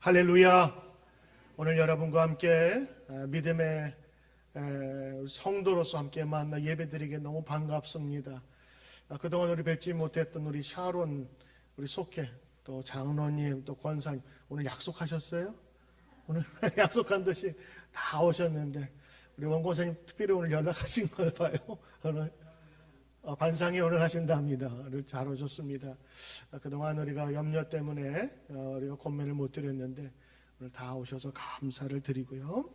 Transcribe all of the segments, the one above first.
할렐루야. 오늘 여러분과 함께 믿음의 성도로서 함께 만나 예배드리게 너무 반갑습니다. 그동안 우리 뵙지 못했던 우리 샤론, 우리 속해, 또 장로님, 또 권사님 오늘 약속하셨어요? 오늘 약속한 듯이 다 오셨는데 우리 원 권사님 특별히 오늘 연락하신 걸 봐요. 오늘 반상이 오늘 하신답니다. 잘 오셨습니다. 그동안 우리가 염려 때문에 우리가 권면을 못 드렸는데 오늘 다 오셔서 감사를 드리고요.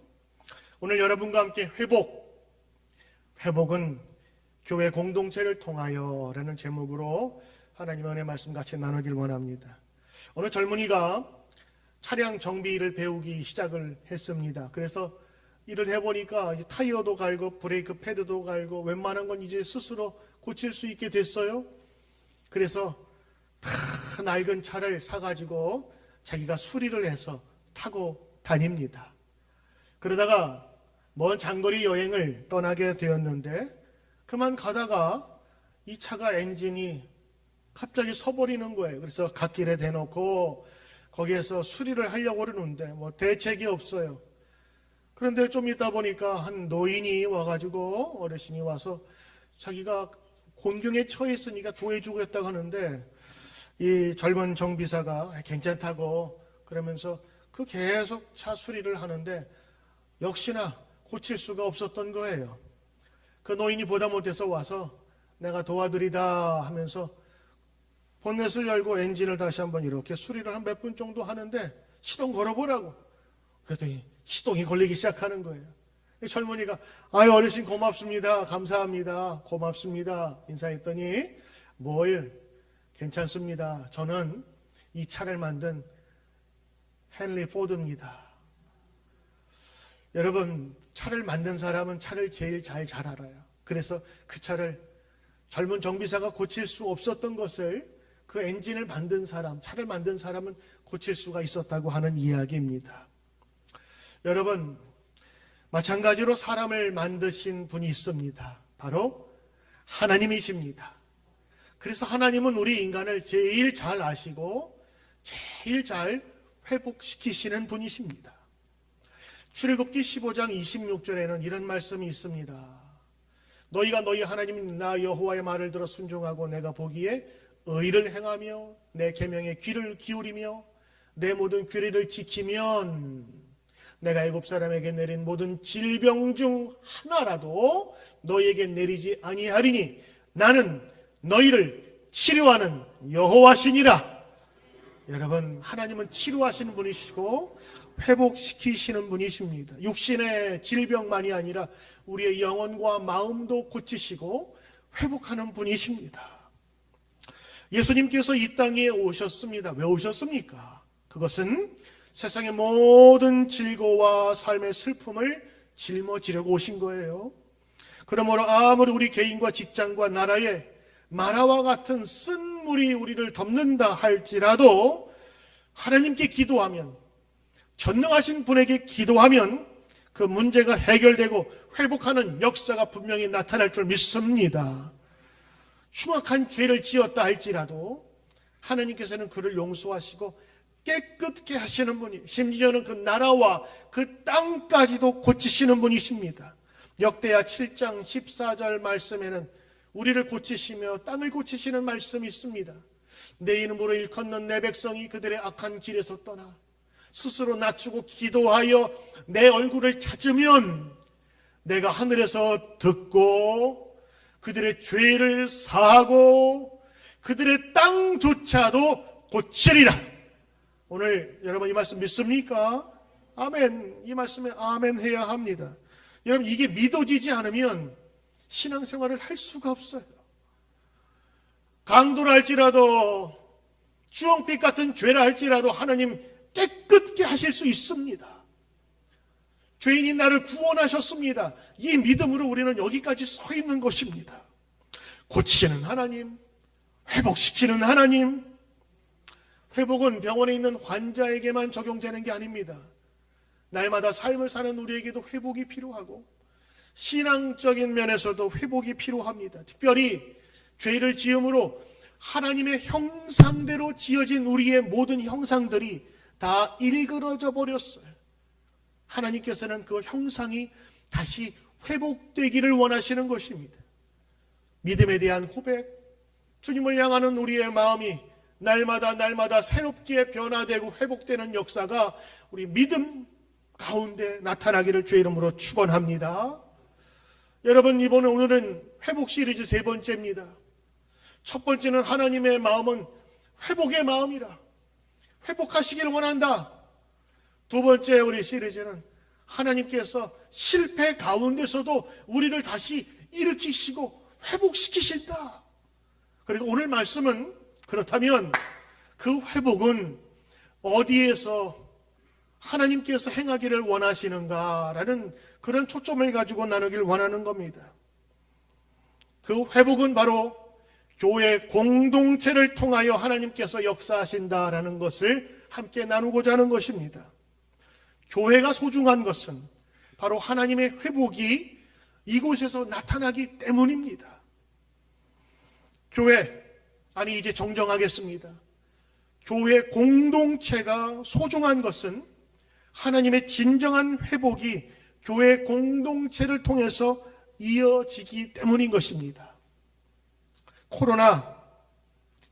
오늘 여러분과 함께 회복은 교회 공동체를 통하여 라는 제목으로 하나님의 은혜 말씀 같이 나누길 원합니다. 오늘 젊은이가 차량 정비를 배우기 시작을 했습니다. 그래서 일을 해보니까 이제 타이어도 갈고 브레이크 패드도 갈고 웬만한 건 이제 스스로 고칠 수 있게 됐어요. 그래서 다 낡은 차를 사가지고 자기가 수리를 해서 타고 다닙니다. 그러다가 먼 장거리 여행을 떠나게 되었는데 그만 가다가 이 차가 엔진이 갑자기 서버리는 거예요. 그래서 갓길에 대놓고 거기에서 수리를 하려고 그러는데 뭐 대책이 없어요. 그런데 좀 있다 보니까 한 노인이 와가지고 어르신이 와서 자기가 곤경에 처해 있으니까 도와주겠다고 하는데 이 젊은 정비사가 괜찮다고 그러면서 그 계속 차 수리를 하는데 역시나 고칠 수가 없었던 거예요. 그 노인이 보다 못해서 와서 내가 도와드리다 하면서 본넷을 열고 엔진을 다시 한번 이렇게 수리를 한 몇 분 정도 하는데 시동 걸어보라고. 그랬더니 시동이 걸리기 시작하는 거예요. 젊은이가 아유 어르신 고맙습니다. 감사합니다. 고맙습니다. 인사했더니 뭘 괜찮습니다. 저는 이 차를 만든 헨리 포드입니다. 여러분 차를 만든 사람은 차를 제일 잘 알아요. 그래서 그 차를 젊은 정비사가 고칠 수 없었던 것을 그 엔진을 만든 사람, 차를 만든 사람은 고칠 수가 있었다고 하는 이야기입니다. 여러분 마찬가지로 사람을 만드신 분이 있습니다. 바로 하나님이십니다. 그래서 하나님은 우리 인간을 제일 잘 아시고 제일 잘 회복시키시는 분이십니다. 출애굽기 15장 26절에는 이런 말씀이 있습니다. 너희가 너희 하나님 나 여호와의 말을 들어 순종하고 내가 보기에 의를 행하며 내 계명에 귀를 기울이며 내 모든 규례를 지키면 내가 애굽 사람에게 내린 모든 질병 중 하나라도 너희에게 내리지 아니하리니 나는 너희를 치료하는 여호와시니라. 여러분 하나님은 치료하시는 분이시고 회복시키시는 분이십니다. 육신의 질병만이 아니라 우리의 영혼과 마음도 고치시고 회복하는 분이십니다. 예수님께서 이 땅에 오셨습니다. 왜 오셨습니까? 그것은 세상의 모든 질고와 삶의 슬픔을 짊어지려고 오신 거예요. 그러므로 아무리 우리 개인과 직장과 나라에 마라와 같은 쓴 물이 우리를 덮는다 할지라도 하나님께 기도하면, 전능하신 분에게 기도하면 그 문제가 해결되고 회복하는 역사가 분명히 나타날 줄 믿습니다. 흉악한 죄를 지었다 할지라도 하나님께서는 그를 용서하시고 깨끗게 하시는 분이, 심지어는 그 나라와 그 땅까지도 고치시는 분이십니다. 역대하 7장 14절 말씀에는 우리를 고치시며 땅을 고치시는 말씀이 있습니다. 내 이름으로 일컫는 내 백성이 그들의 악한 길에서 떠나 스스로 낮추고 기도하여 내 얼굴을 찾으면 내가 하늘에서 듣고 그들의 죄를 사하고 그들의 땅조차도 고치리라. 오늘 여러분 이 말씀 믿습니까? 아멘. 이 말씀에 아멘 해야 합니다. 여러분 이게 믿어지지 않으면 신앙생활을 할 수가 없어요. 강도라 할지라도 주홍빛 같은 죄라 할지라도 하나님 깨끗게 하실 수 있습니다. 죄인인 나를 구원하셨습니다. 이 믿음으로 우리는 여기까지 서 있는 것입니다. 고치시는 하나님, 회복시키는 하나님. 회복은 병원에 있는 환자에게만 적용되는 게 아닙니다. 날마다 삶을 사는 우리에게도 회복이 필요하고 신앙적인 면에서도 회복이 필요합니다. 특별히 죄를 지음으로 하나님의 형상대로 지어진 우리의 모든 형상들이 다 일그러져 버렸어요. 하나님께서는 그 형상이 다시 회복되기를 원하시는 것입니다. 믿음에 대한 고백, 주님을 향하는 우리의 마음이 날마다 새롭게 변화되고 회복되는 역사가 우리 믿음 가운데 나타나기를 주의 이름으로 축원합니다. 여러분, 오늘은 회복 시리즈 세 번째입니다. 첫 번째는 하나님의 마음은 회복의 마음이라, 회복하시길 원한다. 두 번째 우리 시리즈는 하나님께서 실패 가운데서도 우리를 다시 일으키시고 회복시키신다. 그리고 오늘 말씀은 그렇다면 그 회복은 어디에서 하나님께서 행하기를 원하시는가라는 그런 초점을 가지고 나누길 원하는 겁니다. 그 회복은 바로 교회 공동체를 통하여 하나님께서 역사하신다라는 것을 함께 나누고자 하는 것입니다. 교회가 소중한 것은 바로 하나님의 회복이 이곳에서 나타나기 때문입니다. 이제 정정하겠습니다. 교회 공동체가 소중한 것은 하나님의 진정한 회복이 교회 공동체를 통해서 이어지기 때문인 것입니다.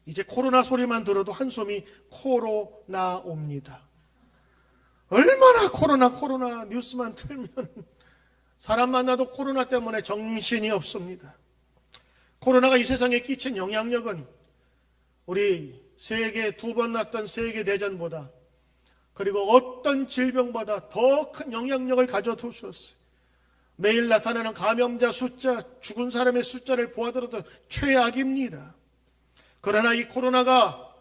이제 코로나 소리만 들어도 한숨이 코로 나옵니다. 얼마나 코로나 뉴스만 틀면 사람 만나도 코로나 때문에 정신이 없습니다. 코로나가 이 세상에 끼친 영향력은 우리 세계 2번 났던 세계대전보다, 그리고 어떤 질병보다 더 큰 영향력을 가져두셨어요. 매일 나타나는 감염자 숫자, 죽은 사람의 숫자를 보아들어도 최악입니다. 그러나 이 코로나가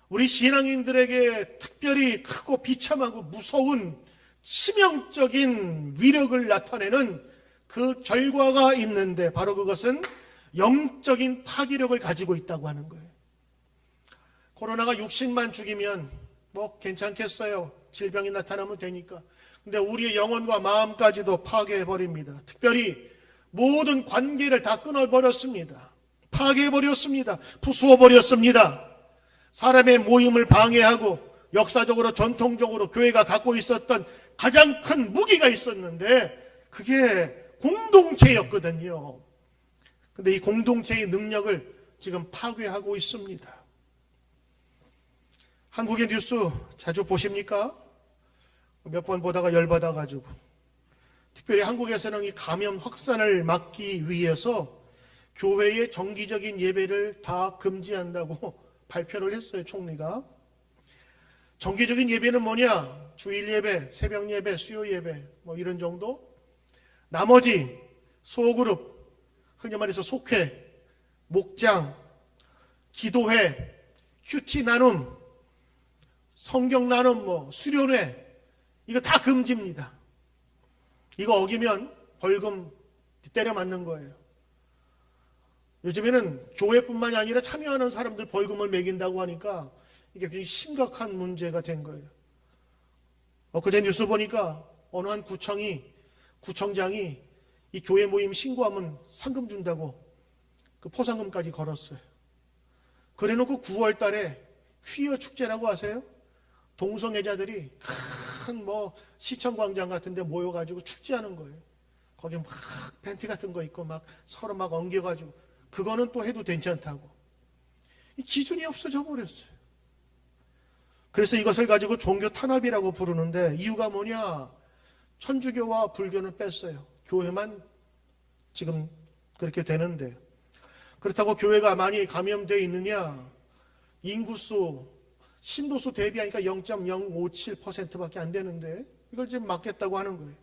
우리 신앙인들에게 특별히 크고 비참하고 무서운 치명적인 위력을 나타내는 그 결과가 있는데, 바로 그것은 영적인 파괴력을 가지고 있다고 하는 거예요. 코로나가 60만 죽이면 괜찮겠어요. 질병이 나타나면 되니까. 근데 우리의 영혼과 마음까지도 파괴해버립니다. 특별히 모든 관계를 다 끊어버렸습니다. 파괴해버렸습니다. 부수어버렸습니다. 사람의 모임을 방해하고, 역사적으로 전통적으로 교회가 갖고 있었던 가장 큰 무기가 있었는데 그게 공동체였거든요. 근데 이 공동체의 능력을 지금 파괴하고 있습니다. 한국의 뉴스 자주 보십니까? 몇 번 보다가 열받아가지고. 특별히 한국에서는 이 감염 확산을 막기 위해서 교회의 정기적인 예배를 다 금지한다고 발표를 했어요, 총리가. 정기적인 예배는 뭐냐? 주일 예배, 새벽 예배, 수요 예배, 이런 정도? 나머지 소그룹, 흔히 말해서 속회, 목장, 기도회, 큐티 나눔, 성경 나눔, 수련회, 이거 다 금지입니다. 이거 어기면 벌금 때려 맞는 거예요. 요즘에는 교회뿐만이 아니라 참여하는 사람들 벌금을 매긴다고 하니까 이게 굉장히 심각한 문제가 된 거예요. 엊그제 뉴스 보니까 어느 한 구청장이 이 교회 모임 신고하면 상금 준다고 그 포상금까지 걸었어요. 그래놓고 9월 달에 퀴어 축제라고 아세요? 동성애자들이 큰 시청광장 같은 데 모여가지고 축제하는 거예요. 거기 막 팬티 같은 거 입고 막 서로 막 엉겨가지고, 그거는 또 해도 괜찮다고. 이 기준이 없어져 버렸어요. 그래서 이것을 가지고 종교 탄압이라고 부르는데, 이유가 뭐냐? 천주교와 불교는 뺐어요. 교회만 지금 그렇게 되는데, 그렇다고 교회가 많이 감염되어 있느냐? 인구수, 신도수 대비하니까 0.057%밖에 안 되는데 이걸 지금 막겠다고 하는 거예요.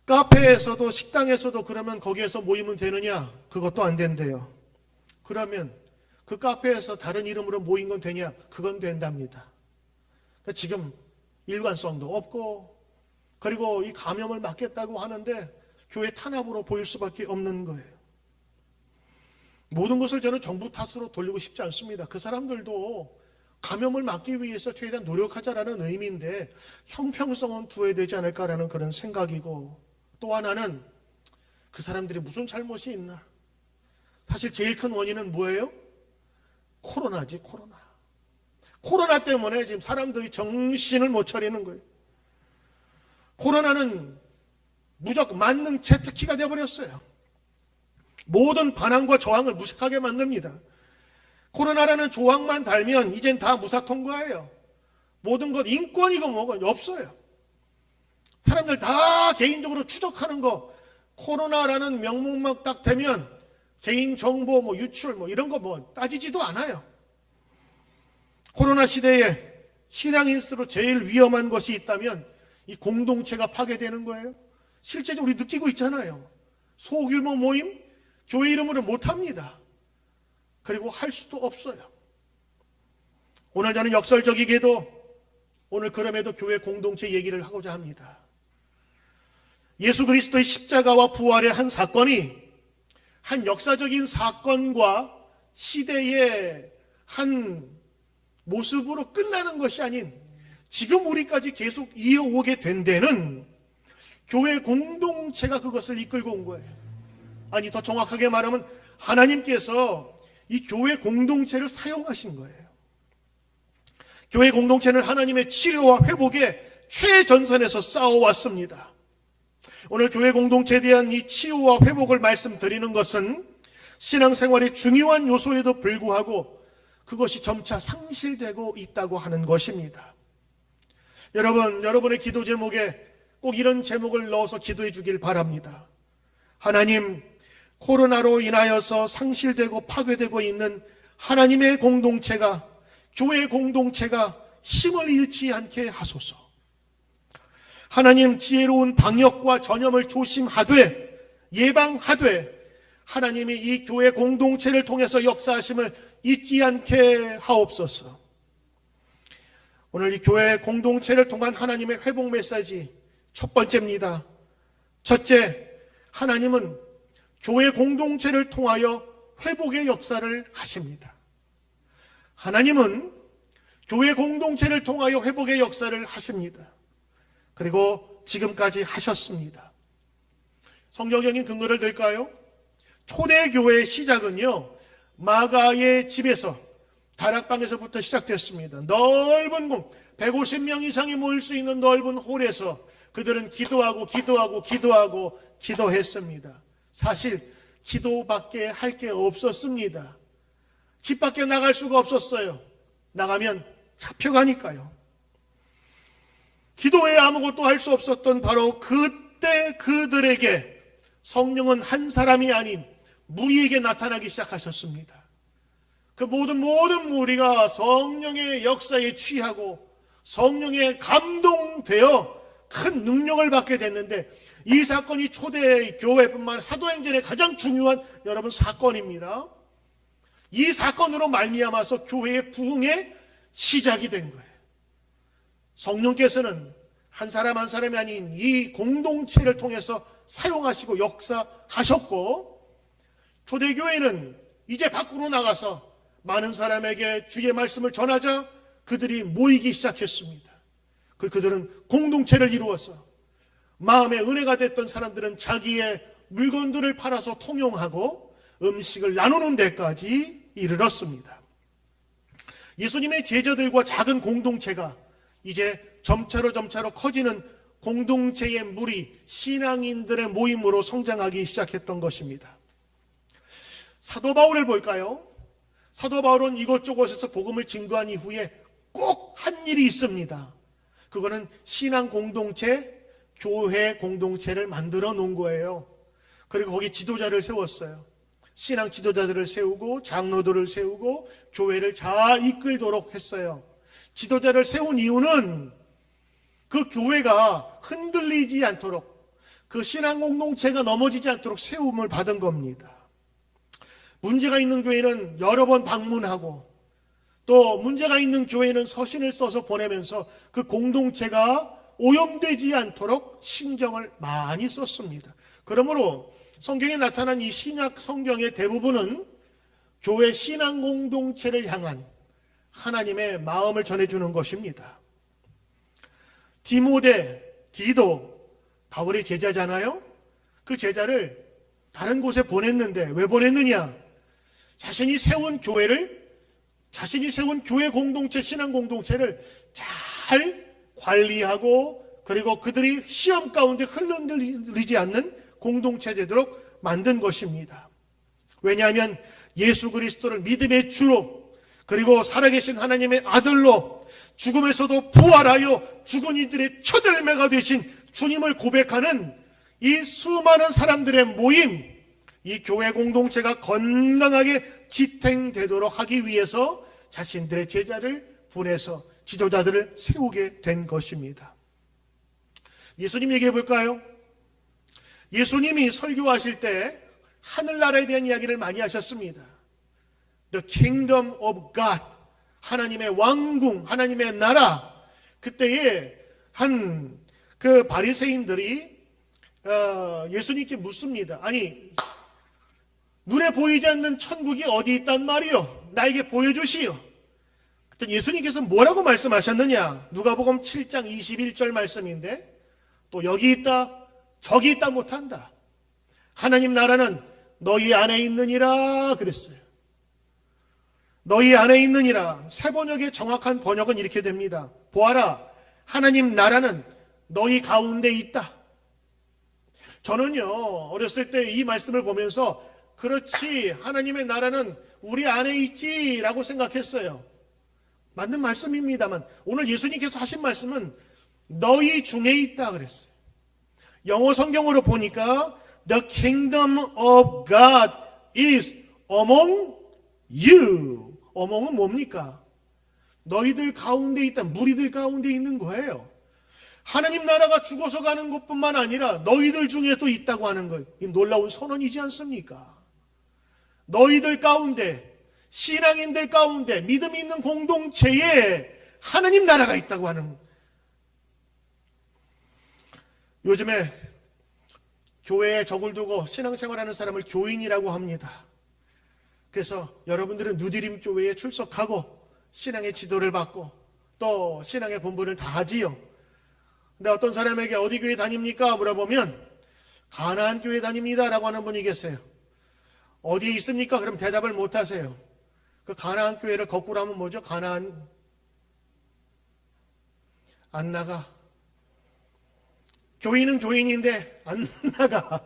카페에서도 식당에서도 그러면 거기에서 모이면 되느냐? 그것도 안 된대요. 그러면 그 카페에서 다른 이름으로 모인 건 되냐? 그건 된답니다. 그러니까 지금 일관성도 없고, 그리고 이 감염을 막겠다고 하는데 교회 탄압으로 보일 수밖에 없는 거예요. 모든 것을 저는 정부 탓으로 돌리고 싶지 않습니다. 그 사람들도 감염을 막기 위해서 최대한 노력하자라는 의미인데 형평성은 두어야 되지 않을까라는 그런 생각이고, 또 하나는 그 사람들이 무슨 잘못이 있나? 사실 제일 큰 원인은 뭐예요? 코로나지, 코로나. 코로나 때문에 지금 사람들이 정신을 못 차리는 거예요. 코로나는 무조건 만능 제트키가 되어버렸어요. 모든 반항과 저항을 무식하게 만듭니다. 코로나라는 조항만 달면 이젠 다 무사 통과예요. 모든 것 인권이고 뭐고 없어요. 사람들 다 개인적으로 추적하는 거, 코로나라는 명목만 딱 되면 개인정보 유출 이런 거 따지지도 않아요. 코로나 시대에 신앙인으로 제일 위험한 것이 있다면 이 공동체가 파괴되는 거예요. 실제적으로 우리 느끼고 있잖아요. 소규모 모임, 교회 이름으로 못합니다. 그리고 할 수도 없어요. 오늘 저는 역설적이게도 오늘 그럼에도 교회 공동체 얘기를 하고자 합니다. 예수 그리스도의 십자가와 부활의 한 사건이 한 역사적인 사건과 시대의 한 모습으로 끝나는 것이 아닌 지금 우리까지 계속 이어오게 된 데는 교회 공동체가 그것을 이끌고 온 거예요. 아니, 더 정확하게 말하면 하나님께서 이 교회 공동체를 사용하신 거예요. 교회 공동체는 하나님의 치료와 회복의 최전선에서 싸워왔습니다. 오늘 교회 공동체에 대한 이 치유와 회복을 말씀드리는 것은 신앙생활의 중요한 요소에도 불구하고 그것이 점차 상실되고 있다고 하는 것입니다. 여러분의 기도 제목에 꼭 이런 제목을 넣어서 기도해 주길 바랍니다. 하나님, 코로나로 인하여서 상실되고 파괴되고 있는 하나님의 공동체가, 교회 공동체가 힘을 잃지 않게 하소서. 하나님, 지혜로운 방역과 전염을 조심하되 예방하되 하나님이 이 교회 공동체를 통해서 역사하심을 잊지 않게 하옵소서. 오늘 이 교회 공동체를 통한 하나님의 회복 메시지 첫 번째입니다. 첫째, 하나님은 교회 공동체를 통하여 회복의 역사를 하십니다. 하나님은 교회 공동체를 통하여 회복의 역사를 하십니다. 그리고 지금까지 하셨습니다. 성경적인 근거를 들까요? 초대교회의 시작은요, 마가의 집에서, 다락방에서부터 시작됐습니다. 넓은 공, 150명 이상이 모일 수 있는 넓은 홀에서 그들은 기도했습니다. 사실 기도밖에 할 게 없었습니다. 집 밖에 나갈 수가 없었어요. 나가면 잡혀가니까요. 기도 외에 아무것도 할 수 없었던 바로 그때 그들에게 성령은 한 사람이 아닌 무리에게 나타나기 시작하셨습니다. 그 모든 무리가 성령의 역사에 취하고 성령에 감동되어 큰 능력을 받게 됐는데, 이 사건이 초대 교회뿐만 아니라 사도행전의 가장 중요한 여러분 사건입니다. 이 사건으로 말미암아서 교회의 부흥의 시작이 된 거예요. 성령께서는 한 사람 한 사람이 아닌 이 공동체를 통해서 사용하시고 역사하셨고, 초대교회는 이제 밖으로 나가서 많은 사람에게 주의 말씀을 전하자 그들이 모이기 시작했습니다. 그들은 공동체를 이루어서 마음의 은혜가 됐던 사람들은 자기의 물건들을 팔아서 통용하고 음식을 나누는 데까지 이르렀습니다. 예수님의 제자들과 작은 공동체가 이제 점차로 커지는 공동체의 무리, 신앙인들의 모임으로 성장하기 시작했던 것입니다. 사도 바울을 볼까요? 사도 바울은 이곳저곳에서 복음을 증거한 이후에 꼭 한 일이 있습니다. 그거는 신앙 공동체, 교회 공동체를 만들어 놓은 거예요. 그리고 거기 지도자를 세웠어요. 신앙 지도자들을 세우고 장로들을 세우고 교회를 잘 이끌도록 했어요. 지도자를 세운 이유는 그 교회가 흔들리지 않도록, 그 신앙 공동체가 넘어지지 않도록 세움을 받은 겁니다. 문제가 있는 교회는 여러 번 방문하고, 또 문제가 있는 교회는 서신을 써서 보내면서 그 공동체가 오염되지 않도록 신경을 많이 썼습니다. 그러므로 성경에 나타난 이 신약 성경의 대부분은 교회 신앙 공동체를 향한 하나님의 마음을 전해주는 것입니다. 디도 바울의 제자잖아요. 그 제자를 다른 곳에 보냈는데 왜 보냈느냐? 자신이 세운 교회를 자신이 세운 교회 공동체, 신앙 공동체를 잘 관리하고 그리고 그들이 시험 가운데 흔들리지 않는 공동체 되도록 만든 것입니다. 왜냐하면 예수 그리스도를 믿음의 주로 그리고 살아계신 하나님의 아들로 죽음에서도 부활하여 죽은 이들의 첫 열매가 되신 주님을 고백하는 이 수많은 사람들의 모임, 이 교회 공동체가 건강하게 지탱되도록 하기 위해서 자신들의 제자를 보내서 지도자들을 세우게 된 것입니다. 예수님 얘기해 볼까요? 예수님이 설교하실 때 하늘나라에 대한 이야기를 많이 하셨습니다. The kingdom of God, 하나님의 왕궁, 하나님의 나라. 그때에 한 그 바리새인들이 예수님께 묻습니다. 아니, 눈에 보이지 않는 천국이 어디 있단 말이요? 나에게 보여주시오. 그때 예수님께서 뭐라고 말씀하셨느냐? 누가복음 7장 21절 말씀인데, 또 여기 있다 저기 있다 못한다. 하나님 나라는 너희 안에 있느니라 그랬어요. 너희 안에 있느니라. 새 번역의 정확한 번역은 이렇게 됩니다. 보아라, 하나님 나라는 너희 가운데 있다. 저는요, 어렸을 때 이 말씀을 보면서 그렇지, 하나님의 나라는 우리 안에 있지 라고 생각했어요. 맞는 말씀입니다만 오늘 예수님께서 하신 말씀은 너희 중에 있다 그랬어요. 영어 성경으로 보니까 The kingdom of God is among you. among은 뭡니까? 너희들 가운데 있다. 무리들 가운데 있는 거예요. 하나님 나라가 죽어서 가는 것뿐만 아니라 너희들 중에도 있다고 하는 것. 이 놀라운 선언이지 않습니까? 너희들 가운데, 신앙인들 가운데, 믿음 있는 공동체에 하나님 나라가 있다고 하는. 요즘에 교회에 적을 두고 신앙생활하는 사람을 교인이라고 합니다. 그래서 여러분들은 누디림 교회에 출석하고 신앙의 지도를 받고 또 신앙의 본분을 다 하지요. 근데 어떤 사람에게 어디 교회 다닙니까? 물어보면 가나안 교회 다닙니다라고 하는 분이 계세요. 어디에 있습니까? 그럼 대답을 못 하세요. 그 가나안 교회를 거꾸로 하면 뭐죠? 가나안 안 나가. 교인은 교인인데 안 나가.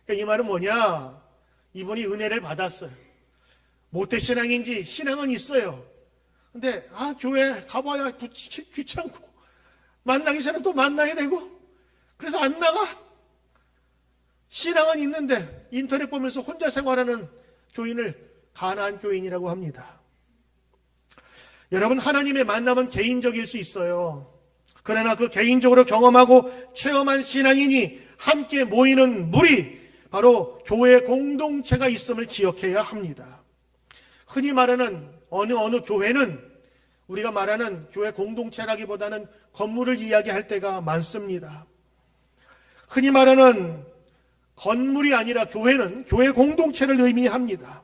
그러니까 이 말은 뭐냐? 이분이 은혜를 받았어요. 모태신앙인지 신앙은 있어요. 근데 교회 가봐야 귀찮고 만나기 전에 또 만나야 되고 그래서 안 나가. 신앙은 있는데 인터넷 보면서 혼자 생활하는 교인을 가나안 교인이라고 합니다. 여러분, 하나님의 만남은 개인적일 수 있어요. 그러나 그 개인적으로 경험하고 체험한 신앙인이 함께 모이는 무리, 바로 교회 공동체가 있음을 기억해야 합니다. 흔히 말하는 어느 교회는 우리가 말하는 교회 공동체라기보다는 건물을 이야기할 때가 많습니다. 흔히 말하는 건물이 아니라 교회는 교회 공동체를 의미합니다.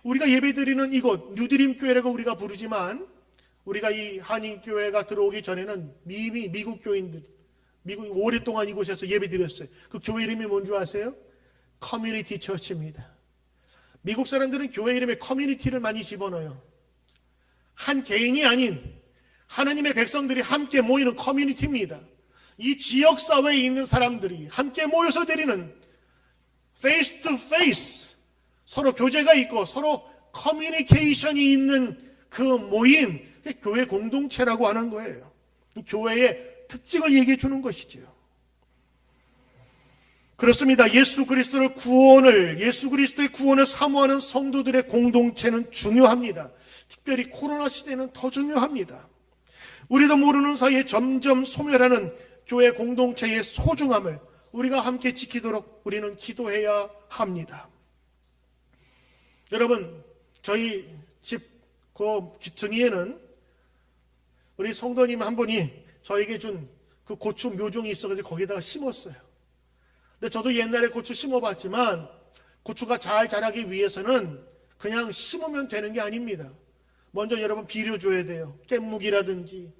우리가 예배드리는 이곳 뉴드림 교회라고 우리가 부르지만 우리가 이 한인교회가 들어오기 전에는 미국 교인들, 미국 오랫동안 이곳에서 예배드렸어요. 그 교회 이름이 뭔지 아세요? 커뮤니티 처치입니다. 미국 사람들은 교회 이름에 커뮤니티를 많이 집어넣어요. 한 개인이 아닌 하나님의 백성들이 함께 모이는 커뮤니티입니다. 이 지역사회에 있는 사람들이 함께 모여서 드리는 face to face, 서로 교제가 있고 서로 커뮤니케이션이 있는 그 모임, 교회 공동체라고 하는 거예요. 교회의 특징을 얘기해 주는 것이죠. 그렇습니다. 예수 그리스도의 구원을 사모하는 성도들의 공동체는 중요합니다. 특별히 코로나 시대는 더 중요합니다. 우리도 모르는 사이에 점점 소멸하는 교회 공동체의 소중함을 우리가 함께 지키도록 우리는 기도해야 합니다. 여러분, 저희 집 그 귀퉁이에는 우리 성도님 한 분이 저에게 준 그 고추 묘종이 있어가지고 거기다가 심었어요. 근데 저도 옛날에 고추 심어봤지만 고추가 잘 자라기 위해서는 그냥 심으면 되는 게 아닙니다. 먼저 여러분 비료줘야 돼요. 깻묵이라든지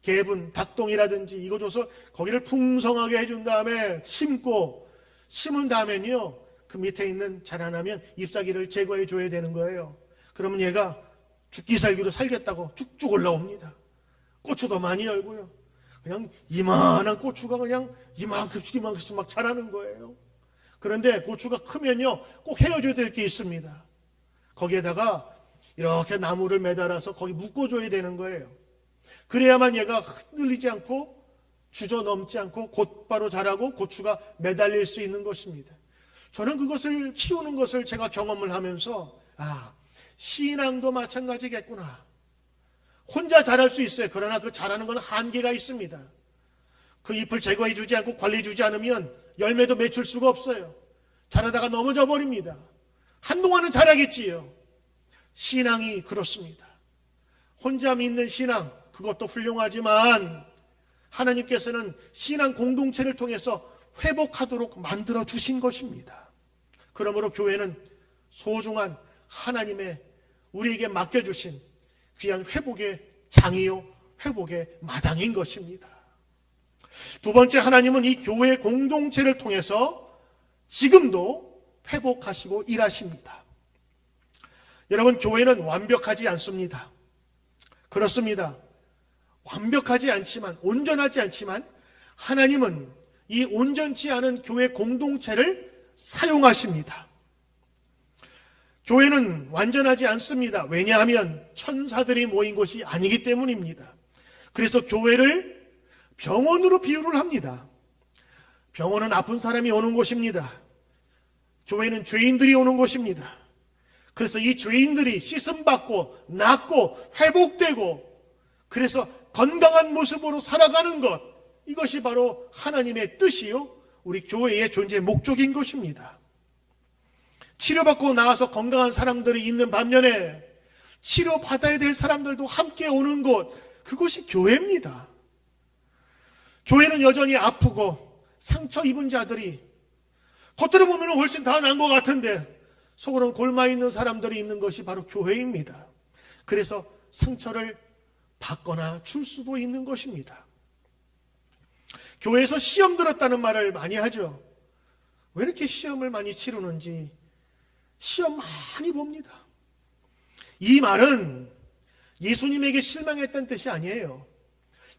개분, 닭똥이라든지 이거 줘서 거기를 풍성하게 해준 다음에 심은 다음에는요, 그 밑에 있는 자라나면 잎사귀를 제거해 줘야 되는 거예요. 그러면 얘가 죽기 살기로 살겠다고 쭉쭉 올라옵니다. 고추도 많이 열고요. 그냥 이만한 고추가 그냥 이만큼씩 막 자라는 거예요. 그런데 고추가 크면요, 꼭 헤어져야 될 게 있습니다. 거기에다가 이렇게 나무를 매달아서 거기 묶어줘야 되는 거예요. 그래야만 얘가 흔들리지 않고 주저넘지 않고 곧바로 자라고 고추가 매달릴 수 있는 것입니다. 저는 그것을 키우는 것을 제가 경험을 하면서 신앙도 마찬가지겠구나. 혼자 자랄 수 있어요. 그러나 그 자라는 건 한계가 있습니다. 그 잎을 제거해 주지 않고 관리해 주지 않으면 열매도 맺을 수가 없어요. 자라다가 넘어져 버립니다. 한동안은 자라겠지요. 신앙이 그렇습니다. 혼자 믿는 신앙, 그것도 훌륭하지만 하나님께서는 신앙 공동체를 통해서 회복하도록 만들어 주신 것입니다. 그러므로 교회는 소중한 하나님의 우리에게 맡겨주신 귀한 회복의 장이요, 회복의 마당인 것입니다. 두 번째, 하나님은 이 교회 공동체를 통해서 지금도 회복하시고 일하십니다. 여러분, 교회는 완벽하지 않습니다. 그렇습니다. 완벽하지 않지만, 온전하지 않지만 하나님은 이 온전치 않은 교회 공동체를 사용하십니다. 교회는 완전하지 않습니다. 왜냐하면 천사들이 모인 곳이 아니기 때문입니다. 그래서 교회를 병원으로 비유를 합니다. 병원은 아픈 사람이 오는 곳입니다. 교회는 죄인들이 오는 곳입니다. 그래서 이 죄인들이 씻음받고 낫고 회복되고 그래서 건강한 모습으로 살아가는 것, 이것이 바로 하나님의 뜻이요, 우리 교회의 존재 목적인 것입니다. 치료받고 나와서 건강한 사람들이 있는 반면에 치료받아야 될 사람들도 함께 오는 곳, 그것이 교회입니다. 교회는 여전히 아프고 상처 입은 자들이 겉으로 보면 훨씬 다 나은 것 같은데 속으로는 골마 있는 사람들이 있는 것이 바로 교회입니다. 그래서 상처를 받거나 줄 수도 있는 것입니다. 교회에서 시험 들었다는 말을 많이 하죠. 왜 이렇게 시험을 많이 치르는지 시험 많이 봅니다. 이 말은 예수님에게 실망했다는 뜻이 아니에요.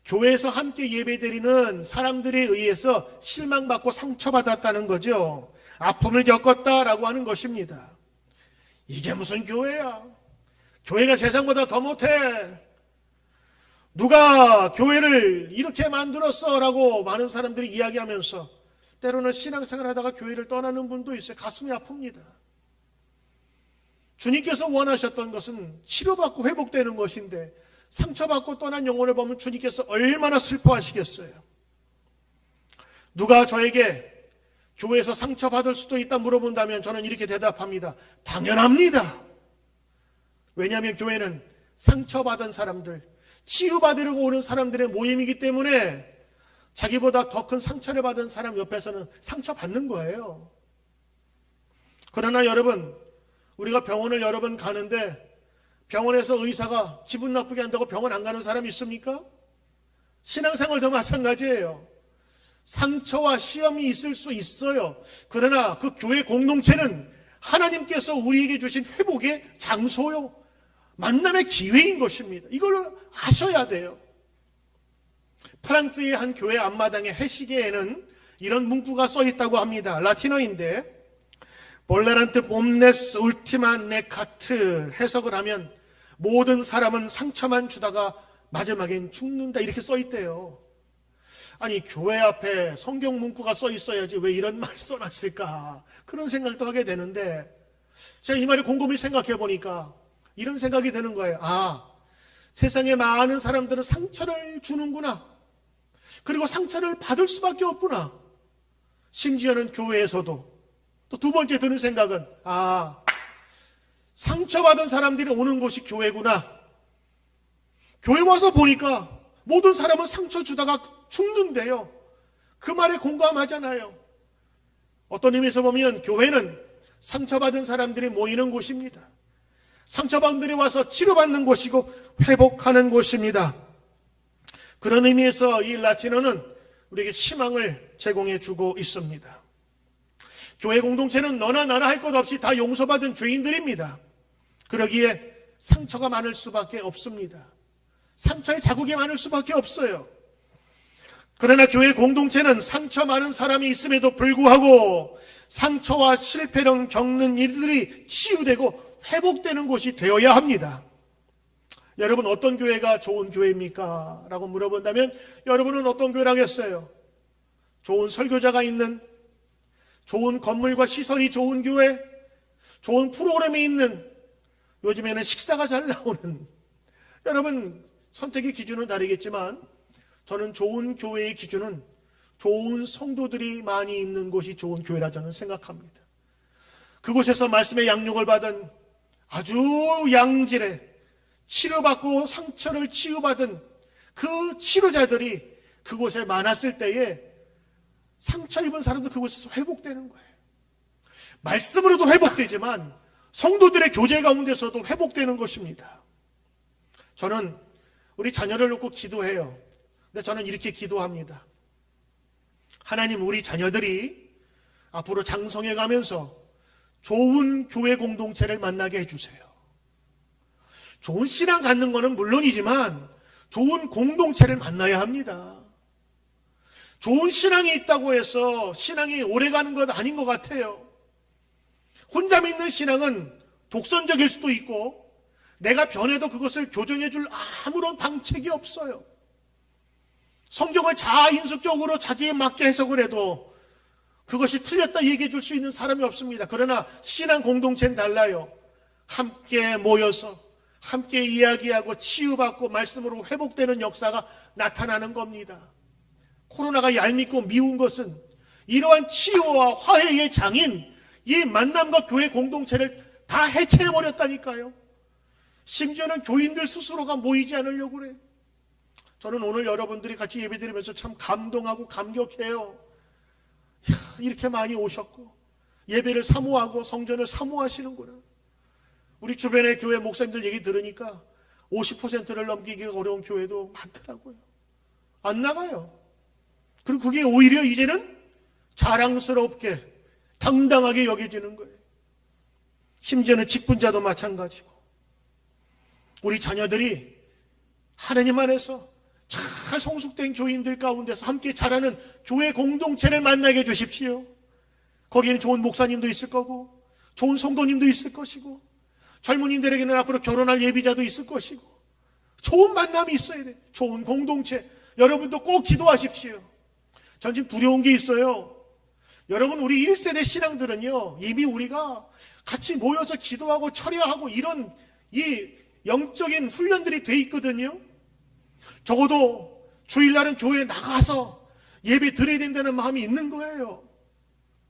교회에서 함께 예배드리는 사람들에 의해서 실망받고 상처받았다는 거죠. 아픔을 겪었다라고 하는 것입니다. 이게 무슨 교회야? 교회가 세상보다 더 못해. 누가 교회를 이렇게 만들었어? 라고 많은 사람들이 이야기하면서 때로는 신앙생활 하다가 교회를 떠나는 분도 있어요. 가슴이 아픕니다. 주님께서 원하셨던 것은 치료받고 회복되는 것인데 상처받고 떠난 영혼을 보면 주님께서 얼마나 슬퍼하시겠어요. 누가 저에게 교회에서 상처받을 수도 있다 물어본다면 저는 이렇게 대답합니다. 당연합니다. 왜냐하면 교회는 상처받은 사람들, 치유받으려고 오는 사람들의 모임이기 때문에 자기보다 더 큰 상처를 받은 사람 옆에서는 상처받는 거예요. 그러나 여러분, 우리가 병원을 여러 번 가는데 병원에서 의사가 기분 나쁘게 한다고 병원 안 가는 사람이 있습니까? 신앙생활도 마찬가지예요. 상처와 시험이 있을 수 있어요. 그러나 그 교회 공동체는 하나님께서 우리에게 주신 회복의 장소요, 만남의 기회인 것입니다. 이걸 아셔야 돼요. 프랑스의 한 교회 앞마당의 해시계에는 이런 문구가 써 있다고 합니다. 라틴어인데 볼레란트 봄네스 울티마 네카트, 해석을 하면 모든 사람은 상처만 주다가 마지막엔 죽는다, 이렇게 써 있대요. 아니, 교회 앞에 성경 문구가 써 있어야지 왜 이런 말 써놨을까, 그런 생각도 하게 되는데 제가 이 말을 곰곰이 생각해 보니까 이런 생각이 드는 거예요. 세상에 많은 사람들은 상처를 주는구나, 그리고 상처를 받을 수밖에 없구나. 심지어는 교회에서도. 또 두 번째 드는 생각은 상처받은 사람들이 오는 곳이 교회구나. 교회 와서 보니까 모든 사람은 상처 주다가 죽는데요. 그 말에 공감하잖아요. 어떤 의미에서 보면 교회는 상처받은 사람들이 모이는 곳입니다. 상처받은 분들이 와서 치료받는 곳이고 회복하는 곳입니다. 그런 의미에서 이 라틴어는 우리에게 희망을 제공해 주고 있습니다. 교회 공동체는 너나 나나 할 것 없이 다 용서받은 죄인들입니다. 그러기에 상처가 많을 수밖에 없습니다. 상처의 자국이 많을 수밖에 없어요. 그러나 교회 공동체는 상처 많은 사람이 있음에도 불구하고 상처와 실패를 겪는 일들이 치유되고 회복되는 곳이 되어야 합니다. 여러분, 어떤 교회가 좋은 교회입니까? 라고 물어본다면 여러분은 어떤 교회라겠어요? 좋은 설교자가 있는, 좋은 건물과 시설이 좋은 교회, 좋은 프로그램이 있는, 요즘에는 식사가 잘 나오는, 여러분 선택의 기준은 다르겠지만 저는 좋은 교회의 기준은 좋은 성도들이 많이 있는 곳이 좋은 교회라 저는 생각합니다. 그곳에서 말씀의 양육을 받은 아주 양질의 치료받고 상처를 치유받은 그 치료자들이 그곳에 많았을 때에 상처 입은 사람도 그곳에서 회복되는 거예요. 말씀으로도 회복되지만 성도들의 교제 가운데서도 회복되는 것입니다. 저는 우리 자녀를 놓고 기도해요. 근데 저는 이렇게 기도합니다. 하나님, 우리 자녀들이 앞으로 장성해 가면서 좋은 교회 공동체를 만나게 해주세요. 좋은 신앙 갖는 것은 물론이지만 좋은 공동체를 만나야 합니다. 좋은 신앙이 있다고 해서 신앙이 오래가는 것 아닌 것 같아요. 혼자 믿는 신앙은 독선적일 수도 있고 내가 변해도 그것을 교정해 줄 아무런 방책이 없어요. 성경을 자인숙적으로 자기에 맞게 해석을 해도 그것이 틀렸다 얘기해 줄 수 있는 사람이 없습니다. 그러나 신앙 공동체는 달라요. 함께 모여서 함께 이야기하고 치유받고 말씀으로 회복되는 역사가 나타나는 겁니다. 코로나가 얄밉고 미운 것은 이러한 치유와 화해의 장인 이 만남과 교회 공동체를 다 해체해버렸다니까요. 심지어는 교인들 스스로가 모이지 않으려고 그래요. 저는 오늘 여러분들이 같이 예배드리면서 참 감동하고 감격해요. 이렇게 많이 오셨고 예배를 사모하고 성전을 사모하시는구나. 우리 주변의 교회 목사님들 얘기 들으니까 50%를 넘기기가 어려운 교회도 많더라고요. 안 나가요. 그리고 그게 오히려 이제는 자랑스럽게 당당하게 여겨지는 거예요. 심지어는 직분자도 마찬가지고. 우리 자녀들이 하나님 안에서 잘 성숙된 교인들 가운데서 함께 자라는 교회 공동체를 만나게 해주십시오. 거기에는 좋은 목사님도 있을 거고 좋은 성도님도 있을 것이고 젊은이들에게는 앞으로 결혼할 예비자도 있을 것이고 좋은 만남이 있어야 돼요. 좋은 공동체. 여러분도 꼭 기도하십시오. 전 지금 두려운 게 있어요. 여러분, 우리 1세대 신앙들은요, 이미 우리가 같이 모여서 기도하고 철야하고 이런 이 영적인 훈련들이 돼 있거든요. 적어도 주일날은 교회에 나가서 예배 드려야 된다는 마음이 있는 거예요.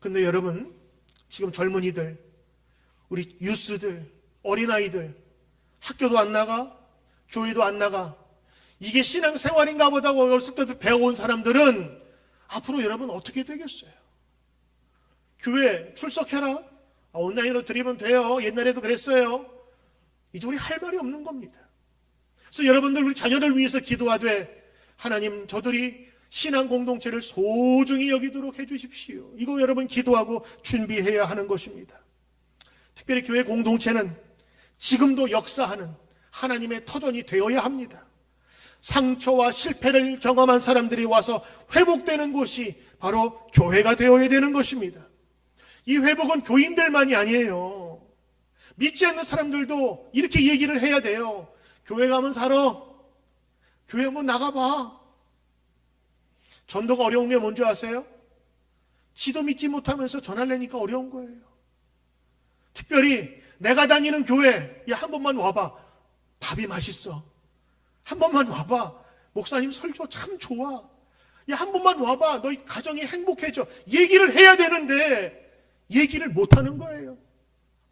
근데 여러분, 지금 젊은이들, 우리 유스들, 어린아이들 학교도 안 나가, 교회도 안 나가. 이게 신앙생활인가 보다고 어렸을 때부터 배워온 사람들은 앞으로 여러분 어떻게 되겠어요? 교회 출석해라. 온라인으로 드리면 돼요. 옛날에도 그랬어요. 이제 우리 할 말이 없는 겁니다. 그래서 여러분들 우리 자녀를 위해서 기도하되 하나님 저들이 신앙 공동체를 소중히 여기도록 해주십시오. 이거 여러분 기도하고 준비해야 하는 것입니다. 특별히 교회 공동체는 지금도 역사하는 하나님의 터전이 되어야 합니다. 상처와 실패를 경험한 사람들이 와서 회복되는 곳이 바로 교회가 되어야 되는 것입니다. 이 회복은 교인들만이 아니에요. 믿지 않는 사람들도 이렇게 얘기를 해야 돼요. 교회 가면 살아. 교회 한번 나가봐. 전도가 어려운 게 뭔지 아세요? 지도 믿지 못하면서 전하려니까 어려운 거예요. 특별히 내가 다니는 교회, 야, 한 번만 와봐. 밥이 맛있어. 한 번만 와봐. 목사님 설교 참 좋아. 야, 한 번만 와봐. 너희 가정이 행복해져. 얘기를 해야 되는데 얘기를 못하는 거예요.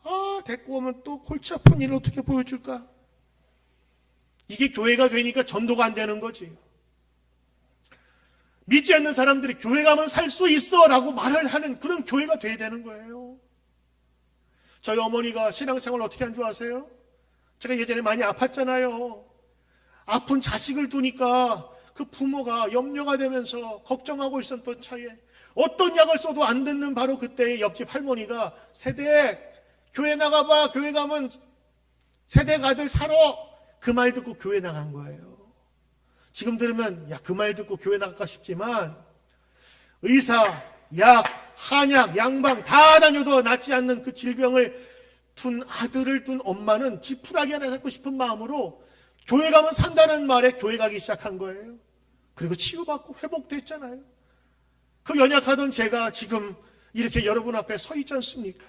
아, 데리고 오면 또 골치 아픈 일을 어떻게 보여줄까? 이게 교회가 되니까 전도가 안 되는 거지. 믿지 않는 사람들이 교회 가면 살 수 있어 라고 말을 하는 그런 교회가 돼야 되는 거예요. 저희 어머니가 신앙생활 어떻게 한 줄 아세요? 제가 예전에 많이 아팠잖아요. 아픈 자식을 두니까 그 부모가 염려가 되면서 걱정하고 있었던 차에 어떤 약을 써도 안 듣는 바로 그때의 옆집 할머니가 세대 교회 나가봐. 교회 가면 세대가들 살아. 그 말 듣고 교회 나간 거예요. 지금 들으면 야, 그 말 듣고 교회 나갈까 싶지만 의사, 약, 한약, 양방 다 다녀도 낫지 않는 그 질병을 둔 아들을 둔 엄마는 지푸라기 하나 잡고 싶은 마음으로 교회 가면 산다는 말에 교회 가기 시작한 거예요. 그리고 치유받고 회복됐잖아요. 그 연약하던 제가 지금 이렇게 여러분 앞에 서 있지 않습니까?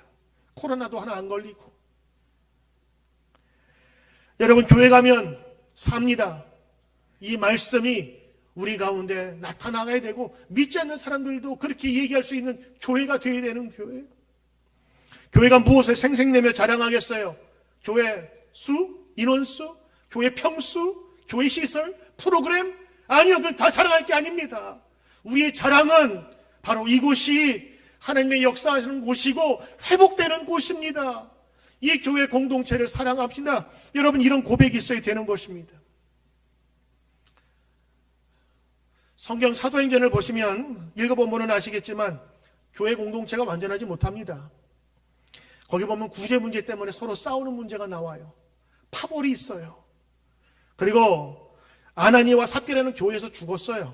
코로나도 하나 안 걸리고. 여러분, 교회 가면 삽니다. 이 말씀이 우리 가운데 나타나야 되고 믿지 않는 사람들도 그렇게 얘기할 수 있는 교회가 되어야 되는 교회. 교회가 무엇을 생색내며 자랑하겠어요? 교회 수, 인원수, 교회 평수, 교회 시설, 프로그램? 아니요, 그건 다 자랑할 게 아닙니다. 우리의 자랑은 바로 이곳이 하나님의 역사하시는 곳이고 회복되는 곳입니다. 이 교회 공동체를 사랑합시다. 여러분, 이런 고백이 있어야 되는 것입니다. 성경 사도행전을 보시면 읽어보면 아시겠지만 교회 공동체가 완전하지 못합니다. 거기 보면 구제 문제 때문에 서로 싸우는 문제가 나와요. 파벌이 있어요. 그리고 아나니와 삽비라는 교회에서 죽었어요.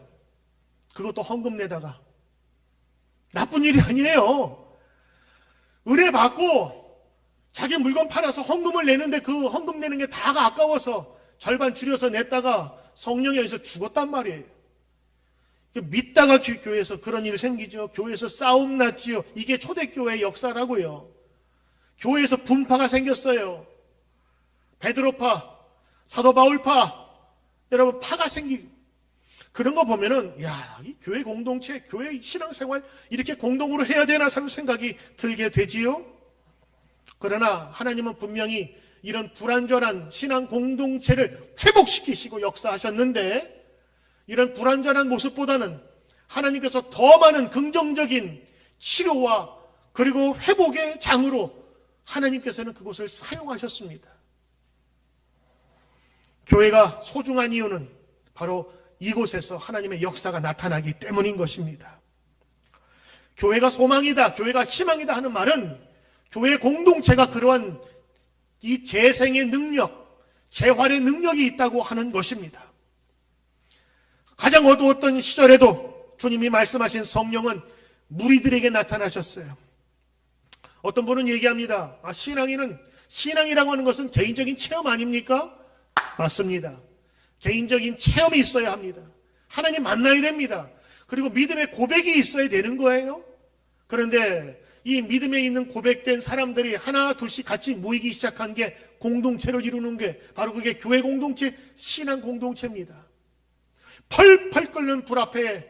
그것도 헌금 내다가. 나쁜 일이 아니네요. 은혜 받고 자기 물건 팔아서 헌금을 내는데 그 헌금 내는 게 다가 아까워서 절반 줄여서 냈다가 성령에 의해서 죽었단 말이에요. 믿다가 교회에서 그런 일이 생기죠. 교회에서 싸움 났지요. 이게 초대교회의 역사라고요. 교회에서 분파가 생겼어요. 베드로파, 사도 바울파, 여러분 파가 생기고 그런 거 보면은 야, 이 교회 공동체, 교회 신앙생활 이렇게 공동으로 해야 되나 하는 생각이 들게 되지요. 그러나 하나님은 분명히 이런 불완전한 신앙 공동체를 회복시키시고 역사하셨는데 이런 불완전한 모습보다는 하나님께서 더 많은 긍정적인 치료와 그리고 회복의 장으로 하나님께서는 그곳을 사용하셨습니다. 교회가 소중한 이유는 바로 이곳에서 하나님의 역사가 나타나기 때문인 것입니다. 교회가 소망이다, 교회가 희망이다 하는 말은 교회 공동체가 그러한 이 재생의 능력, 재활의 능력이 있다고 하는 것입니다. 가장 어두웠던 시절에도 주님이 말씀하신 성령은 무리들에게 나타나셨어요. 어떤 분은 얘기합니다. 신앙이라고 하는 것은 개인적인 체험 아닙니까? 맞습니다. 개인적인 체험이 있어야 합니다. 하나님 만나야 됩니다. 그리고 믿음의 고백이 있어야 되는 거예요. 그런데 이 믿음에 있는 고백된 사람들이 하나 둘씩 같이 모이기 시작한 게 공동체를 이루는 게 바로 그게 교회 공동체, 신앙 공동체입니다. 펄펄 끓는 불 앞에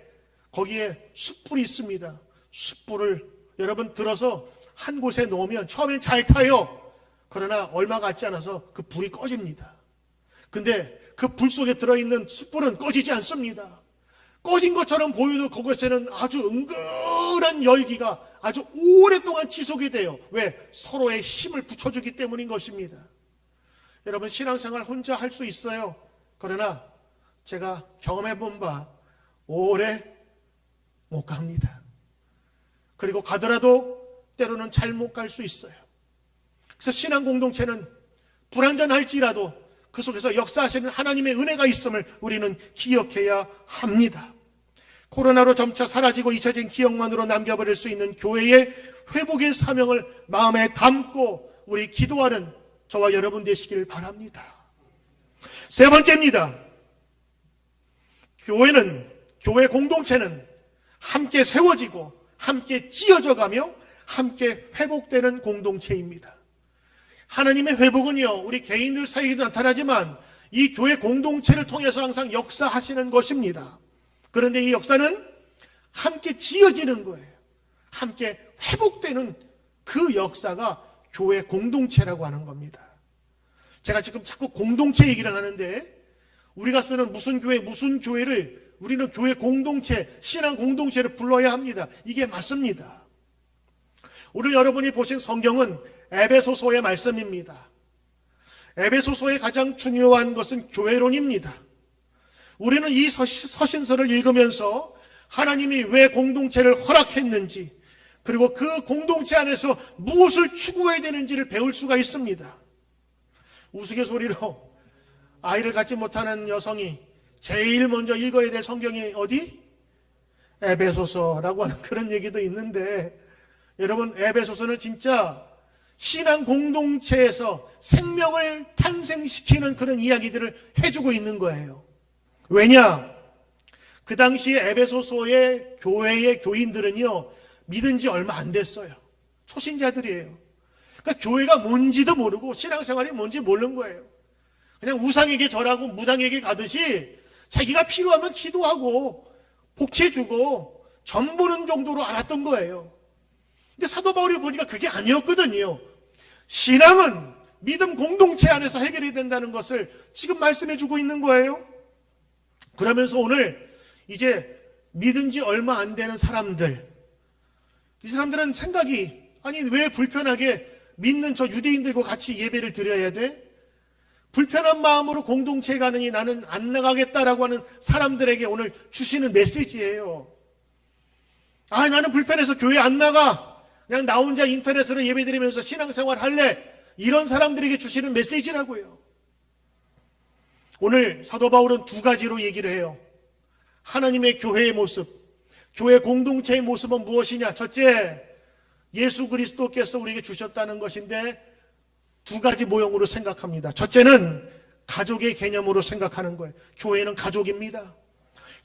거기에 숯불이 있습니다. 숯불을 여러분 들어서 한 곳에 놓으면 처음엔 잘 타요. 그러나 얼마 같지 않아서 그 불이 꺼집니다. 근데 그 불 속에 들어있는 숯불은 꺼지지 않습니다. 꺼진 것처럼 보여도 그것에는 아주 은근한 열기가 아주 오랫동안 지속이 돼요. 왜? 서로의 힘을 붙여주기 때문인 것입니다. 여러분, 신앙생활 혼자 할 수 있어요. 그러나 제가 경험해 본 바 오래 못 갑니다. 그리고 가더라도 때로는 잘못 갈 수 있어요. 그래서 신앙 공동체는 불완전할지라도 그 속에서 역사하시는 하나님의 은혜가 있음을 우리는 기억해야 합니다. 코로나로 점차 사라지고 잊혀진 기억만으로 남겨버릴 수 있는 교회의 회복의 사명을 마음에 담고 우리 기도하는 저와 여러분 되시길 바랍니다. 세 번째입니다. 교회 공동체는 함께 세워지고 함께 찌어져 가며 함께 회복되는 공동체입니다. 하나님의 회복은요, 우리 개인들 사이에도 나타나지만 이 교회 공동체를 통해서 항상 역사하시는 것입니다. 그런데 이 역사는 함께 지어지는 거예요. 함께 회복되는 그 역사가 교회 공동체라고 하는 겁니다. 제가 지금 자꾸 공동체 얘기를 하는데 우리가 쓰는 무슨 교회를 우리는 교회 공동체, 신앙 공동체를 불러야 합니다. 이게 맞습니다. 오늘 여러분이 보신 성경은 에베소서의 말씀입니다. 에베소서의 가장 중요한 것은 교회론입니다. 우리는 이 서신서를 읽으면서 하나님이 왜 공동체를 허락했는지, 그리고 그 공동체 안에서 무엇을 추구해야 되는지를 배울 수가 있습니다. 우스갯소리로 아이를 갖지 못하는 여성이 제일 먼저 읽어야 될 성경이 어디? 에베소서라고 하는 그런 얘기도 있는데, 여러분, 에베소서는 진짜 신앙 공동체에서 생명을 탄생시키는 그런 이야기들을 해주고 있는 거예요. 왜냐? 그 당시에 에베소서의 교회의 교인들은요, 믿은 지 얼마 안 됐어요. 초신자들이에요. 그러니까 교회가 뭔지도 모르고 신앙생활이 뭔지 모르는 거예요. 그냥 우상에게 절하고 무당에게 가듯이 자기가 필요하면 기도하고 복채주고 전 보는 정도로 알았던 거예요. 근데 사도 바울이 보니까 그게 아니었거든요. 신앙은 믿음 공동체 안에서 해결이 된다는 것을 지금 말씀해 주고 있는 거예요. 그러면서 오늘 이제 믿은 지 얼마 안 되는 사람들, 이 사람들은 생각이, 아니 왜 불편하게 믿는 저 유대인들과 같이 예배를 드려야 돼? 불편한 마음으로 공동체에 가느니 나는 안 나가겠다라고 하는 사람들에게 오늘 주시는 메시지예요. 아, 나는 불편해서 교회 안 나가. 그냥 나 혼자 인터넷으로 예배드리면서 신앙생활 할래. 이런 사람들에게 주시는 메시지라고요. 오늘 사도 바울은 두 가지로 얘기를 해요. 하나님의 교회의 모습, 교회 공동체의 모습은 무엇이냐? 첫째, 예수 그리스도께서 우리에게 주셨다는 것인데 두 가지 모형으로 생각합니다. 첫째는 가족의 개념으로 생각하는 거예요. 교회는 가족입니다.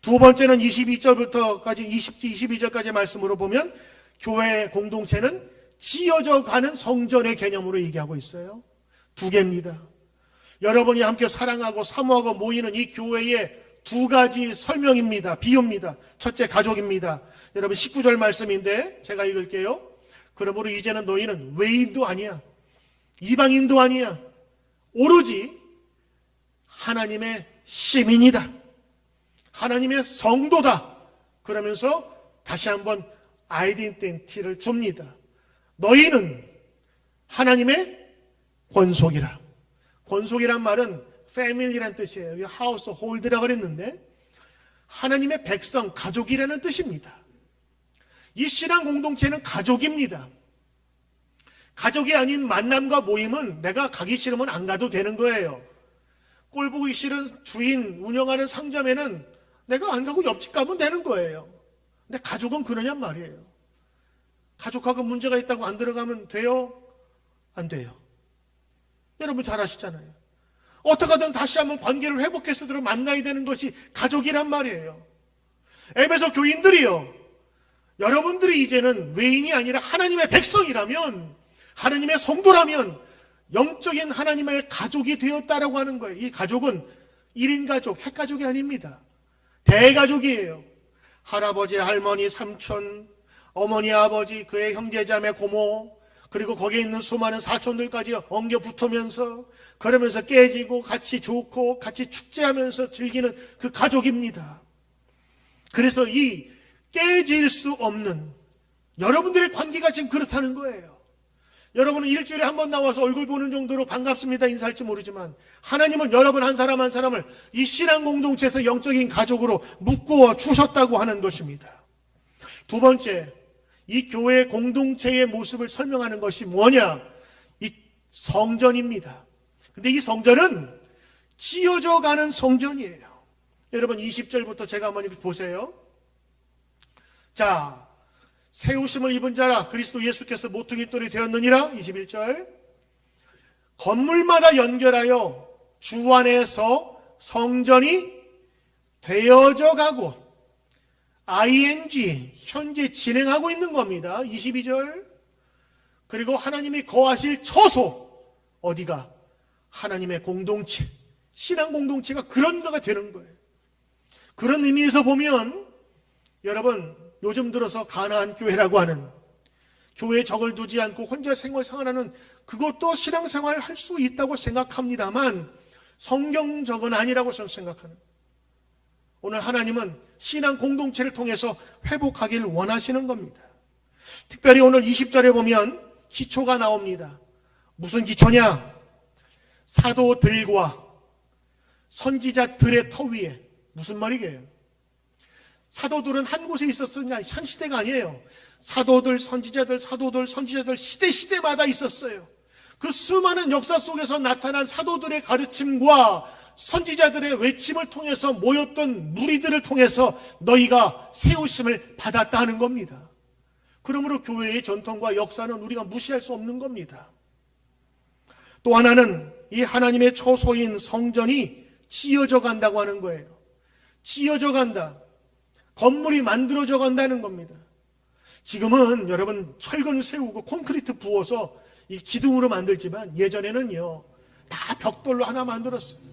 두 번째는 22절부터까지 22절까지 말씀으로 보면 교회 공동체는 지어져 가는 성전의 개념으로 얘기하고 있어요. 두 개입니다. 여러분이 함께 사랑하고 사모하고 모이는 이 교회의 두 가지 설명입니다. 비유입니다. 첫째, 가족입니다. 여러분 19절 말씀인데 제가 읽을게요. 그러므로 이제는 너희는 외인도 아니야, 이방인도 아니야, 오로지 하나님의 시민이다, 하나님의 성도다. 그러면서 다시 한번 아이덴티티를 줍니다. 너희는 하나님의 권속이라. 권속이란 말은 패밀리란 뜻이에요. 하우스 홀드라고 그랬는데 하나님의 백성, 가족이라는 뜻입니다. 이 신앙 공동체는 가족입니다. 가족이 아닌 만남과 모임은 내가 가기 싫으면 안 가도 되는 거예요. 꼴 보기 싫은 주인 운영하는 상점에는 내가 안 가고 옆집 가면 되는 거예요. 근데 가족은 그러냔 말이에요. 가족하고 문제가 있다고 안 들어가면 돼요? 안 돼요. 여러분 잘 아시잖아요. 어떻게든 다시 한번 관계를 회복해서 만나야 되는 것이 가족이란 말이에요. 에베소 교인들이요, 여러분들이 이제는 외인이 아니라 하나님의 백성이라면, 하나님의 성도라면 영적인 하나님의 가족이 되었다라고 하는 거예요. 이 가족은 1인 가족, 핵가족이 아닙니다. 대가족이에요. 할아버지, 할머니, 삼촌, 어머니, 아버지, 그의 형제자매, 고모, 그리고 거기에 있는 수많은 사촌들까지 엉겨 붙으면서, 그러면서 깨지고 같이 좋고 같이 축제하면서 즐기는 그 가족입니다. 그래서 이 깨질 수 없는 여러분들의 관계가 지금 그렇다는 거예요. 여러분은 일주일에 한 번 나와서 얼굴 보는 정도로 반갑습니다 인사할지 모르지만, 하나님은 여러분 한 사람 한 사람을 이 신앙 공동체에서 영적인 가족으로 묶어 주셨다고 하는 것입니다. 두 번째, 이 교회 공동체의 모습을 설명하는 것이 뭐냐? 이 성전입니다. 근데 이 성전은 지어져 가는 성전이에요. 여러분 20절부터 제가 한번 보세요. 자, 세우심을 입은 자라 그리스도 예수께서 모퉁이 돌이 되었느니라. 21절. 건물마다 연결하여 주 안에서 성전이 되어져 가고, ing, 현재 진행하고 있는 겁니다. 22절. 그리고 하나님이 거하실 처소, 어디가? 하나님의 공동체, 신앙 공동체가 그런 거가 되는 거예요. 그런 의미에서 보면 여러분, 요즘 들어서 가나안 교회라고 하는, 교회에 적을 두지 않고 혼자 생활하는, 그것도 신앙생활 할 수 있다고 생각합니다만 성경적은 아니라고 저는 생각하는. 오늘 하나님은 신앙 공동체를 통해서 회복하길 원하시는 겁니다. 특별히 오늘 20절에 보면 기초가 나옵니다. 무슨 기초냐? 사도들과 선지자들의 터 위에. 무슨 말이게요? 사도들은 한 곳에 있었느냐? 한 시대가 아니에요. 사도들, 선지자들 시대마다 있었어요. 그 수많은 역사 속에서 나타난 사도들의 가르침과 선지자들의 외침을 통해서 모였던 무리들을 통해서 너희가 세우심을 받았다는 겁니다. 그러므로 교회의 전통과 역사는 우리가 무시할 수 없는 겁니다. 또 하나는 이 하나님의 처소인 성전이 지어져 간다고 하는 거예요. 지어져 간다. 건물이 만들어져 간다는 겁니다. 지금은 여러분 철근 세우고 콘크리트 부어서 이 기둥으로 만들지만 예전에는요 다 벽돌로 하나 만들었어요.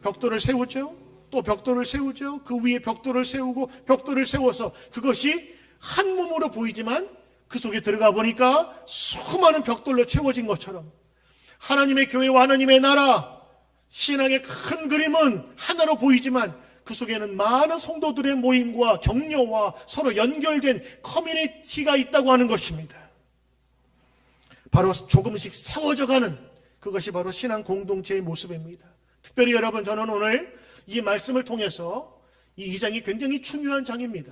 벽돌을 세우죠. 또 벽돌을 세우죠. 그 위에 벽돌을 세우고 벽돌을 세워서 그것이 한 몸으로 보이지만 그 속에 들어가 보니까 수많은 벽돌로 채워진 것처럼 하나님의 교회와 하나님의 나라, 신앙의 큰 그림은 하나로 보이지만 그 속에는 많은 성도들의 모임과 격려와 서로 연결된 커뮤니티가 있다고 하는 것입니다. 바로 조금씩 세워져가는 그것이 바로 신앙 공동체의 모습입니다. 특별히 여러분, 저는 오늘 이 말씀을 통해서 이 장이 굉장히 중요한 장입니다.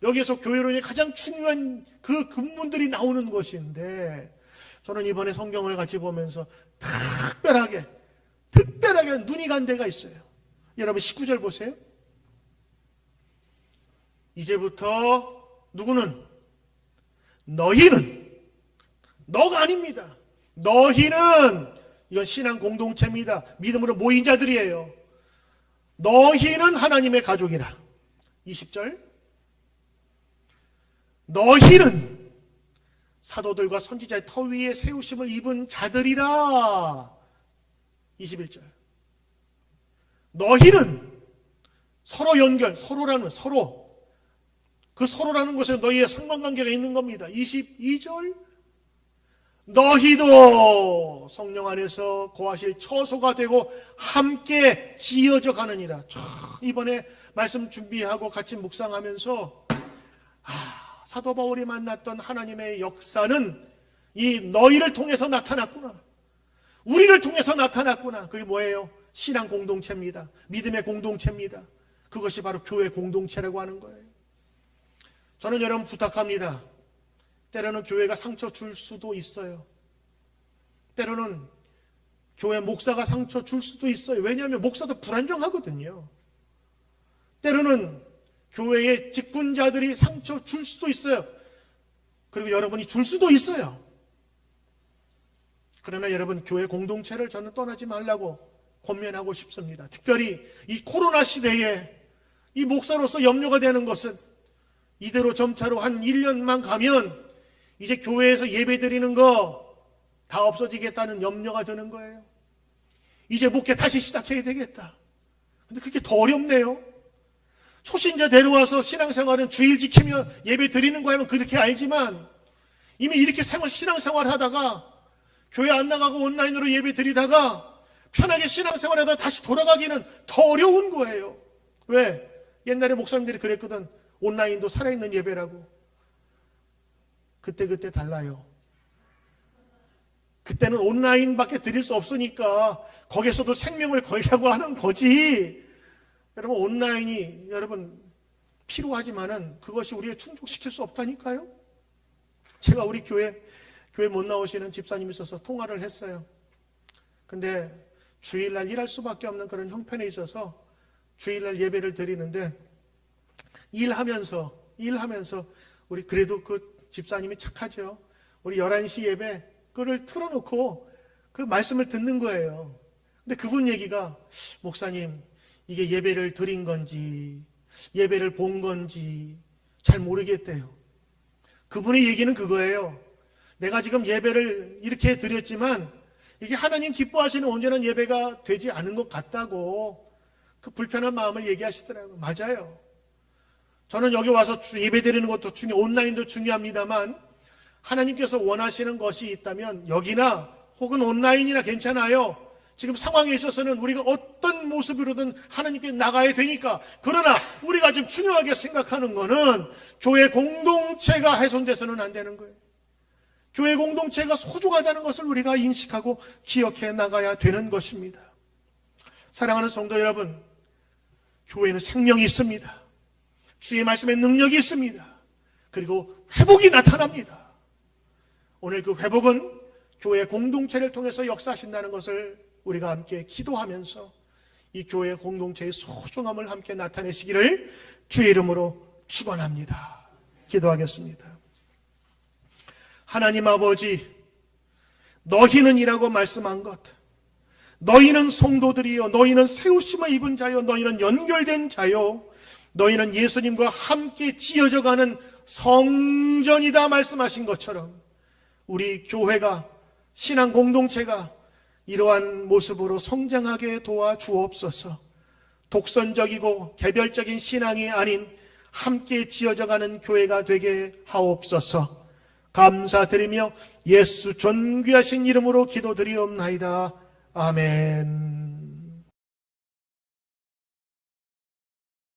여기에서 교회론의 가장 중요한 그 근문들이 나오는 것인데, 저는 이번에 성경을 같이 보면서 특별하게 눈이 간 데가 있어요. 여러분 19절 보세요. 이제부터 누구는? 너희는, 너가 아닙니다. 너희는, 이건 신앙 공동체입니다. 믿음으로 모인 자들이에요. 너희는 하나님의 가족이라. 20절. 너희는 사도들과 선지자의 터 위에 세우심을 입은 자들이라. 21절. 너희는 서로 연결, 서로. 그 서로라는 것에 너희의 상관관계가 있는 겁니다. 22절. 너희도 성령 안에서 거하실 처소가 되고 함께 지어져 가느니라. 이번에 말씀 준비하고 같이 묵상하면서 사도 바울이 만났던 하나님의 역사는 이 너희를 통해서 나타났구나. 우리를 통해서 나타났구나. 그게 뭐예요? 신앙 공동체입니다. 믿음의 공동체입니다. 그것이 바로 교회 공동체라고 하는 거예요. 저는 여러분 부탁합니다. 때로는 교회가 상처 줄 수도 있어요. 때로는 교회 목사가 상처 줄 수도 있어요. 왜냐하면 목사도 불안정하거든요. 때로는 교회의 직분자들이 상처 줄 수도 있어요. 그리고 여러분이 줄 수도 있어요. 그러나 여러분, 교회 공동체를 저는 떠나지 말라고 권면하고 싶습니다. 특별히 이 코로나 시대에 이 목사로서 염려가 되는 것은 이대로 점차로 한 1년만 가면 이제 교회에서 예배 드리는 거 다 없어지겠다는 염려가 드는 거예요. 이제 목회 다시 시작해야 되겠다. 근데 그게 더 어렵네요. 초신자 데려와서 신앙생활은 주일 지키며 예배 드리는 거야면 그렇게 알지만 이미 이렇게 신앙생활 하다가 교회 안 나가고 온라인으로 예배 드리다가 편하게 신앙생활 하다가 다시 돌아가기는 더 어려운 거예요. 왜? 옛날에 목사님들이 그랬거든. 온라인도 살아있는 예배라고. 그때 달라요. 그때는 온라인밖에 드릴 수 없으니까 거기서도 생명을 걸자고 하는 거지. 여러분, 온라인이 여러분 필요하지만은 그것이 우리를 충족시킬 수 없다니까요. 제가 우리 교회 못 나오시는 집사님이 있어서 통화를 했어요. 근데 주일날 일할 수밖에 없는 그런 형편에 있어서 주일날 예배를 드리는데 일하면서 우리 그래도 그 집사님이 착하죠. 우리 11시 예배 그를 틀어놓고 그 말씀을 듣는 거예요. 근데 그분 얘기가, 목사님, 이게 예배를 드린 건지 예배를 본 건지 잘 모르겠대요. 그분의 얘기는 그거예요. 내가 지금 예배를 이렇게 드렸지만 이게 하나님 기뻐하시는 온전한 예배가 되지 않은 것 같다고 그 불편한 마음을 얘기하시더라고요. 맞아요. 저는 여기 와서 예배 드리는 것도 온라인도 중요합니다만 하나님께서 원하시는 것이 있다면 여기나 혹은 온라인이나 괜찮아요. 지금 상황에 있어서는 우리가 어떤 모습으로든 하나님께 나가야 되니까. 그러나 우리가 지금 중요하게 생각하는 거는 교회 공동체가 훼손돼서는 안 되는 거예요. 교회 공동체가 소중하다는 것을 우리가 인식하고 기억해 나가야 되는 것입니다. 사랑하는 성도 여러분, 교회는 생명이 있습니다. 주의 말씀에 능력이 있습니다. 그리고 회복이 나타납니다. 오늘 그 회복은 교회 공동체를 통해서 역사하신다는 것을 우리가 함께 기도하면서 이 교회 공동체의 소중함을 함께 나타내시기를 주의 이름으로 축원합니다. 기도하겠습니다. 하나님 아버지, 너희는 이라고 말씀한 것, 너희는 성도들이요, 너희는 세우심을 입은 자요, 너희는 연결된 자요, 너희는 예수님과 함께 지어져가는 성전이다 말씀하신 것처럼 우리 교회가, 신앙 공동체가 이러한 모습으로 성장하게 도와주옵소서. 독선적이고 개별적인 신앙이 아닌 함께 지어져가는 교회가 되게 하옵소서. 감사드리며 예수 존귀하신 이름으로 기도드리옵나이다. 아멘.